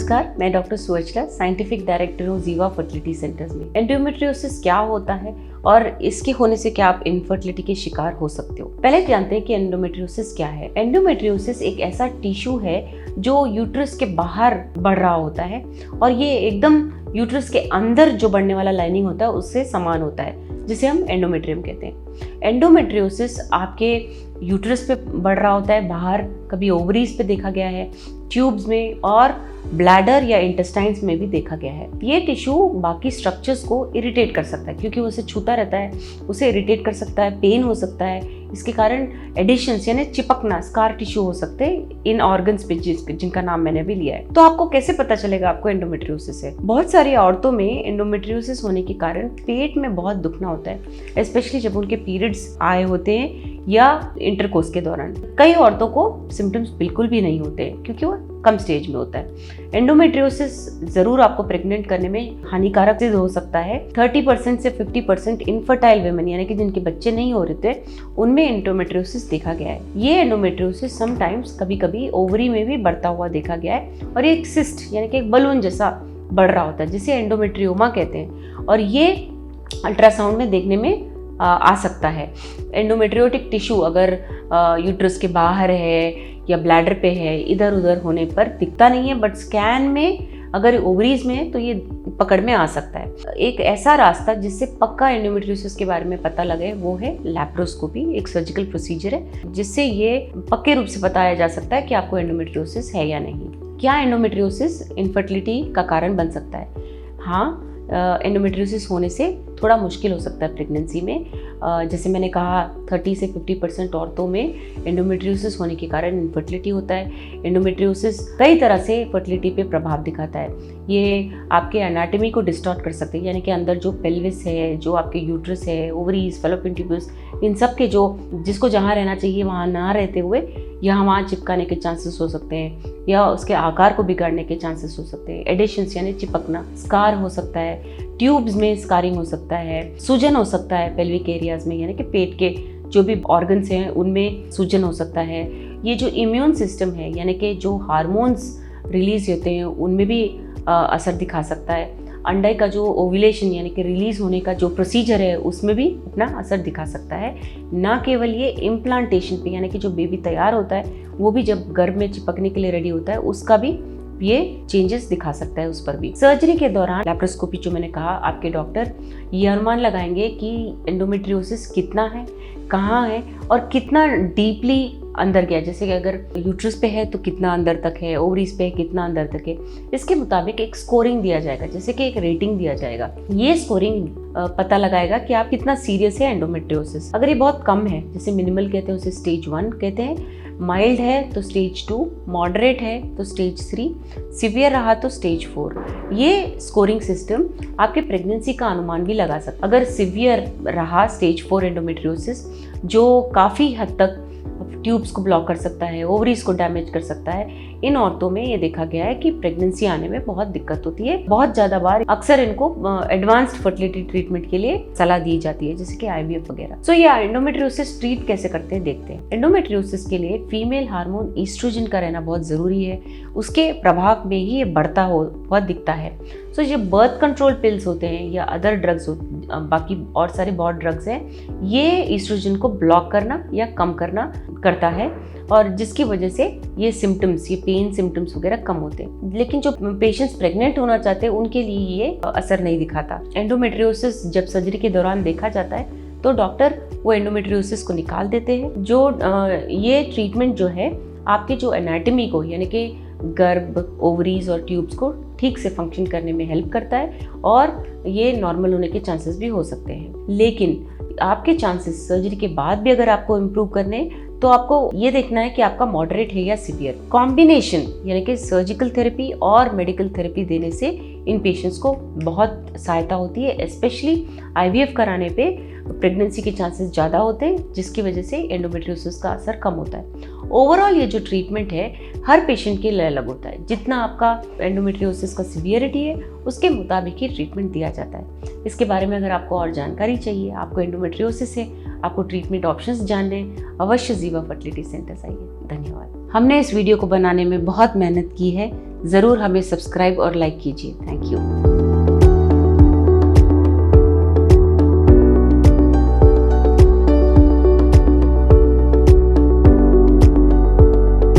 नमस्कार, मैं doctor सुवचला, scientific director हूँ जीवा फर्टिलिटी सेंटर्स में। एंडोमेट्रियोसिस क्या होता है और इसके होने से क्या आप इनफर्टिलिटी के शिकार हो सकते हो। पहले जानते हैं कि एंडोमेट्रियोसिस क्या है। एंडोमेट्रियोसिस एक ऐसा टिश्यू है जो यूट्रस के बाहर बढ़ रहा होता है और ये एकदम यूट्रस के अंदर जो बढ़ने वाला लाइनिंग होता है उससे समान होता है, जिसे हम एंडोमेट्रियम कहते हैं। एंडोमेट्रियोसिस आपके यूट्रस पे बढ़ रहा होता है, बाहर कभी ओवरीज पे देखा गया है, ट्यूब्स में और ब्लैडर या इंटेस्टाइन्स में भी देखा गया है। ये टिश्यू बाकी स्ट्रक्चर्स को इरिटेट कर सकता है क्योंकि वो उसे छूता रहता है, उसे इरिटेट कर सकता है, पेन हो सकता है। इसके कारण एडिशंस यानी चिपकना, स्कार टिश्यू हो सकते हैं इन ऑर्गन्स पे जिनका नाम मैंने भी लिया है। तो आपको कैसे पता चलेगा आपको एंडोमेट्रियोसिस है? बहुत सारी औरतों में एंडोमेट्रियोसिस होने के कारण पेट में बहुत दुखना होता है, स्पेशली जब उनके पीरियड्स आए होते हैं या इंटरकोर्स के दौरान। कई औरतों को सिम्टम्स बिल्कुल भी नहीं होते क्योंकि वो कम स्टेज में होता है। एंडोमेट्रियोसिस जरूर आपको प्रेग्नेंट करने में हानिकारक सिद्ध हो सकता है। 30% से 50% इनफर्टाइल वुमेन यानी कि जिनके बच्चे नहीं हो रहे थे उनमें एंडोमेट्रियोसिस देखा गया है। ये एंडोमेट्रियोसिस समटाइम्स कभी कभी ओवरी में भी बढ़ता हुआ देखा गया है और ये एक सिस्ट यानी कि एक बलून जैसा बढ़ रहा होता है जिसे एंडोमेट्रियोमा कहते हैं और ये अल्ट्रासाउंड में देखने में आ सकता है। एंडोमेट्रियोटिक टिश्यू अगर यूट्रस के बाहर है या ब्लैडर पे है, इधर उधर होने पर दिखता नहीं है, बट स्कैन में अगर ओवरीज में है तो ये पकड़ में आ सकता है। एक ऐसा रास्ता जिससे पक्का एंडोमेट्रियोसिस के बारे में पता लगे वो है लैप्रोस्कोपी। एक सर्जिकल प्रोसीजर है जिससे ये पक्के रूप से बताया जा सकता है कि आपको एंडोमेट्रियोसिस है या नहीं। क्या एंडोमेट्रियोसिस इनफर्टिलिटी का कारण बन सकता है? हाँ, एंडोमेट्रियोसिस होने से थोड़ा मुश्किल हो सकता है प्रेगनेंसी में। जैसे मैंने कहा 30 से 50% औरतों में एंडोमेट्रियोसिस होने के कारण इनफर्टिलिटी होता है। एंडोमेट्रियोसिस कई तरह से फर्टिलिटी पे प्रभाव दिखाता है। ये आपके एनाटॉमी को डिस्टॉर्ट कर सकते हैं, यानी कि अंदर जो पेल्विस है, जो आपके यूट्रस है, ओवरीज, फैलोपियन ट्यूब्स, इन सब के जिसको जहाँ रहना चाहिए वहाँ ना रहते हुए यहाँ वहाँ चिपकाने के चांसेस हो सकते हैं या उसके आकार को बिगाड़ने के चांसेस हो सकते हैं। एडिशंस यानी चिपकना, स्कार हो सकता है, ट्यूब्स में स्कारिंग हो सकता है, सूजन हो सकता है पेल्विक एरियाज में यानी कि पेट के जो भी ऑर्गन्स हैं उनमें सूजन हो सकता है। ये जो इम्यून सिस्टम है यानी कि जो हार्मोन्स रिलीज होते हैं उनमें भी असर दिखा सकता है। अंडे का जो ओव्यूलेशन यानी कि रिलीज होने का जो प्रोसीजर है उसमें भी अपना असर दिखा सकता है। ना केवल ये इम्प्लांटेशन पे यानी कि जो बेबी तैयार होता है वो भी जब गर्भ में चिपकने के लिए रेडी होता है उसका भी ये चेंजेस दिखा सकता है उस पर भी। सर्जरी के दौरान लैप्रोस्कोपी जो मैंने कहा, आपके डॉक्टर ये अनुमान लगाएंगे कि एंडोमेट्रियोसिस कितना है, कहाँ है और कितना डीपली अंदर गया। जैसे कि अगर यूट्रस पे है तो कितना अंदर तक है, ओवरीज पे है कितना अंदर तक है। इसके मुताबिक एक स्कोरिंग दिया जाएगा, जैसे कि एक रेटिंग दिया जाएगा। ये स्कोरिंग पता लगाएगा कि आप कितना सीरियस है एंडोमेट्रियोसिस। अगर ये बहुत कम है, जैसे मिनिमल कहते हैं उसे स्टेज 1 कहते हैं, माइल्ड है तो स्टेज 2, मॉडरेट है तो स्टेज 3, सिवियर रहा तो स्टेज 4। ये स्कोरिंग सिस्टम आपके प्रेगनेंसी का अनुमान भी लगा सकता है। अगर सिवियर रहा स्टेज 4 एंडोमेट्रियोसिस जो काफ़ी हद तक ट्यूब्स को ब्लॉक कर सकता है, ओवरीज को डैमेज कर सकता है, इन औरतों में ये देखा गया है कि प्रेगनेंसी आने में बहुत दिक्कत होती है। बहुत ज़्यादा बार अक्सर इनको एडवांस्ड फर्टिलिटी ट्रीटमेंट के लिए सलाह दी जाती है, जैसे कि IVF वगैरह। सो ये एंडोमेट्रियोसिस ट्रीट कैसे करते हैं देखते हैं। एंडोमेट्रियोसिस के लिए फीमेल हार्मोन ईस्ट्रोजन का रहना बहुत ज़रूरी है। उसके प्रभाव में ही ये बढ़ता हुआ दिखता है। सो ये बर्थ कंट्रोल पिल्स होते हैं या अदर ड्रग्स बाकी और सारे बहुत ड्रग्स हैं, ये ईस्ट्रोजन को ब्लॉक करना या कम करता है और जिसकी वजह से ये सिम्टम्स, ये पेन सिम्टम्स वगैरह कम होते हैं। लेकिन जो पेशेंट्स प्रेग्नेंट होना चाहते हैं उनके लिए ये असर नहीं दिखाता। एंडोमेट्रियोसिस जब सर्जरी के दौरान देखा जाता है तो डॉक्टर वो एंडोमेट्रियोसिस को निकाल देते हैं। जो ये ट्रीटमेंट जो है आपके जो एनाटॉमी को यानी कि गर्भ, ओवरीज और ट्यूब्स को ठीक से फंक्शन करने में हेल्प करता है और ये नॉर्मल होने के चांसेस भी हो सकते हैं। लेकिन आपके चांसेस सर्जरी के बाद भी अगर आपको इम्प्रूव करने तो आपको ये देखना है कि आपका मॉडरेट है या सीवियर। कॉम्बिनेशन यानी कि सर्जिकल थेरेपी और मेडिकल थेरेपी देने से इन पेशेंट्स को बहुत सहायता होती है। स्पेशली IVF कराने पे प्रेगनेंसी के चांसेस ज़्यादा होते हैं जिसकी वजह से एंडोमेट्रियोसिस का असर कम होता है। ओवरऑल ये जो ट्रीटमेंट है हर पेशेंट के लिए अलग होता है। जितना आपका एंडोमेट्रियोसिस का सीवियरिटी है उसके मुताबिक ही ट्रीटमेंट दिया जाता है। इसके बारे में अगर आपको और जानकारी चाहिए, आपको एंडोमेट्रियोसिस है, आपको ट्रीटमेंट ऑप्शंस जानने, अवश्य जीवा फर्टिलिटी सेंटर्स आइए। धन्यवाद। हमने इस वीडियो को बनाने में बहुत मेहनत की है ज़रूर हमें सब्सक्राइब और लाइक कीजिए। Thank you.